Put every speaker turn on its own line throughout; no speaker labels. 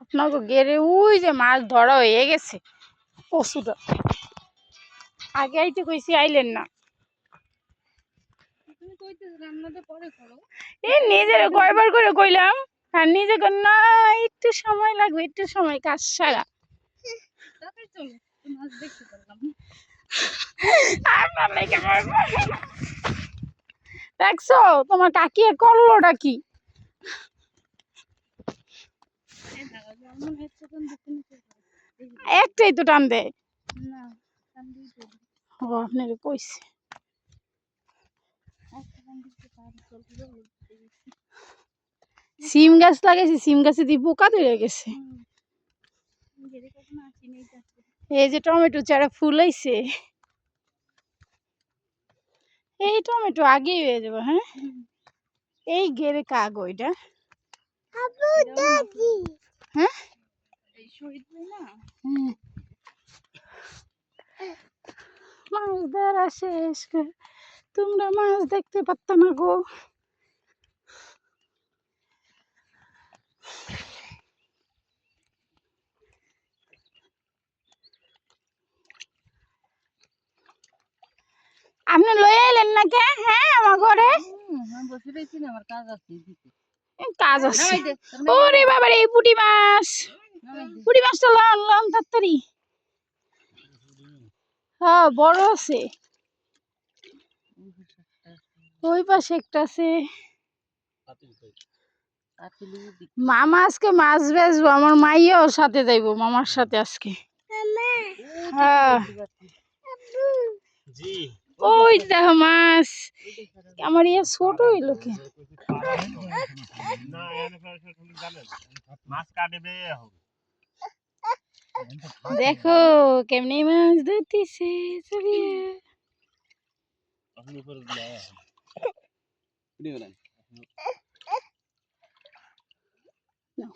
আপনাকে গেরে ওই যে মাছ ধরা হয়ে গেছে পশুটা। আগে আইতে কইছি আইলেন না। এই নিজের কয়বার করে কইলাম আর নিজে না একটু সময় লাগবে, একটু সময় কাজ সারা। দেখছো তোমার কাকি করলোটা কি? একটাই তো টান দেয়। ও আপনার কইছে সিম গাছ লাগাইছি, সিম গাছে দিয়ে পোকা ধরে গেছে। এই যে টমেটো চারা ফুলাইছে, এই টমেটো আগেই হয়ে যাবে। হ্যাঁ এই গেরে কাগ ওইটা। হ্যাঁ মাছ ধরা শেষ, তোমরা মাছ দেখতে পারত না গো। আপনি লয়ে এলেন না কে? হ্যাঁ আমার ঘরে কাজ আছে। ওরে বাবা রে, পুঁটি মাছ, পুঁটি মাছটা লন লন তাড়াতাড়ি। হ্যাঁ বড় আছে, ওই পাশে একটা আছে। মামা আজকে মাছ বেচবো, আমার মাইয়াও সাথে যাইবো মামার সাথে আজকে। হ্যাঁ ওই দেখো মাছ, আমার ইয়ে ছোট হইলো কি। দেখো কেমনি মাছ ধরতেছে।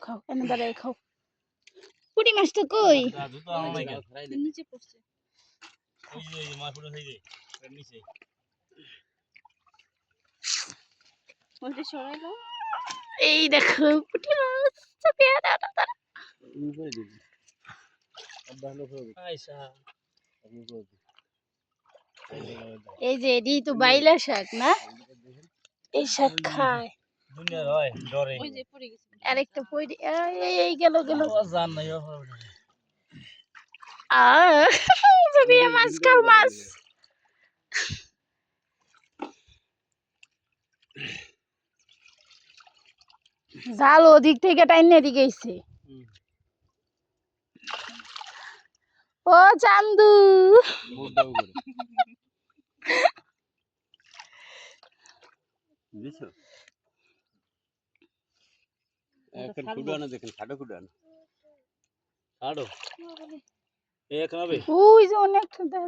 খাও এনে দাঁড়াই খাও। পুঁটি মাছটা কই? এই দেখো পুঁটি মাছ। এই যে এডি তো বাইলা শাক না, এই শাক খায়। আরেকটা পড়ে এই গেল গেল। মাছ খাও মাছ। জাল ওদিক থেকে টাইনে এদিকে এসে। ও চান্দু ওই যে অনেকটা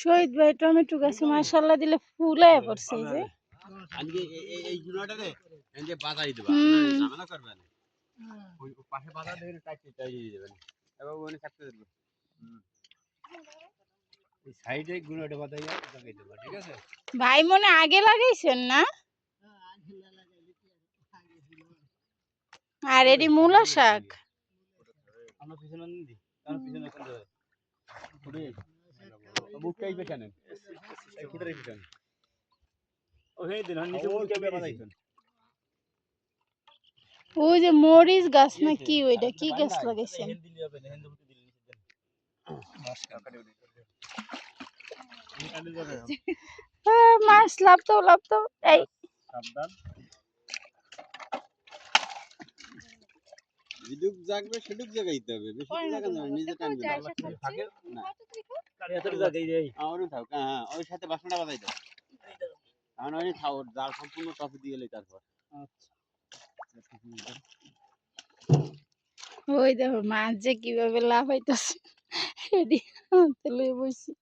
শহীদ ভাই টমেটো গাছে মাশাআল্লাহ দিলে ফুলে পড়ছে। যে আজকে এই জুনাটারে এনে বাজাই দেবা, ঝামেলা করবে না। ওই পাশে বাজা দেবেন, কাটতে চাই দিবেন এবং ওখানে কাটতে দেবেন। এই সাইডে গুনাটা বাজাইয়া লাগাই দেবা, ঠিক আছে ভাই? মনে আগে লাগাইছেন না? আর এডি মূলা শাক আমরা পিছনে নিদি, কারণ পিছনে কোন যায় পুরো বুকটাই পেছানেন, এই কুতরে পিছনে। ও হে দিন নিচে বুকটা বাজাইছেন। ওই যে মরিচ গাছ না কি, ওইটা কি গাছ লাগাইছেন? মাছ লাভতো লাভতো। এই সাবধান, যেটুক জাগবে সেটুক জায়গাইতে হবে, বেশি জায়গা না, নিজে টানবে থাকে না। কারিয়াতরি জায়গায় দেই আমারও থাক। হ্যাঁ ওই সাথে বাসনটা বাজাই দাও, কারণ ওই খাও জাল সম্পূর্ণ টপি দিয়ে লই তারপর। আচ্ছা ওই দেখো মাছ যে কিভাবে লাভ হইতাছে, এডি হাতে লই বসি।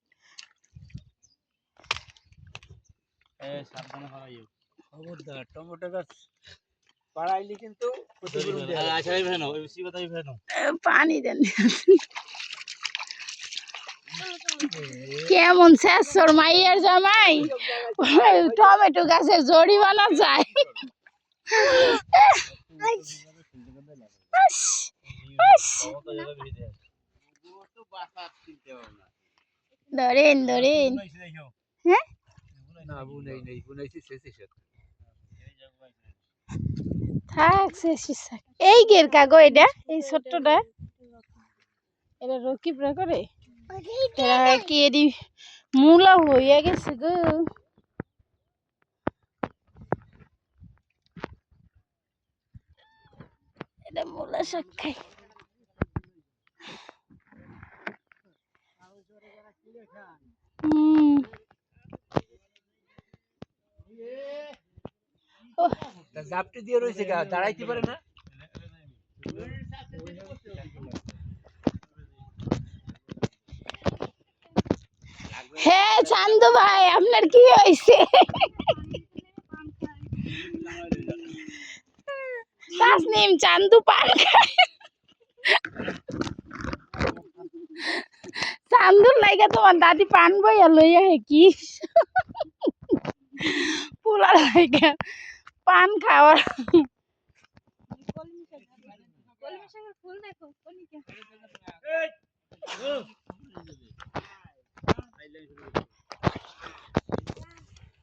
সাবধানে হরাইও, খবরদার টমেটো গাছ পাড়াইলি কিন্তু পানি দেন।
কেমন শেষ ওর মাইয়ার জামাই টমেটো গাছে জড়ি বানা যায়। ধরেন ধরেন হ্যাঁ থাক এই গের কাগো এটা এই ছোট্টটা এটা রকিবরা করে এরা কি এদি মূলা হইয়া গেছে গো। এটা মূলা শাক খাই।
জাপটি দিয়ে রয়েছে গা দাঁড়াইতে পারে না।
হ্যাঁ চান্দু ভাই আপনার কি হয়েছে? তাসনিম চান্দু পান খায়। চান্দুর লাইগা তোমার দাদি পান বইয়া লইয়া হে কি পুরা লাইগা পান খাওয়ার। ফুল দেখো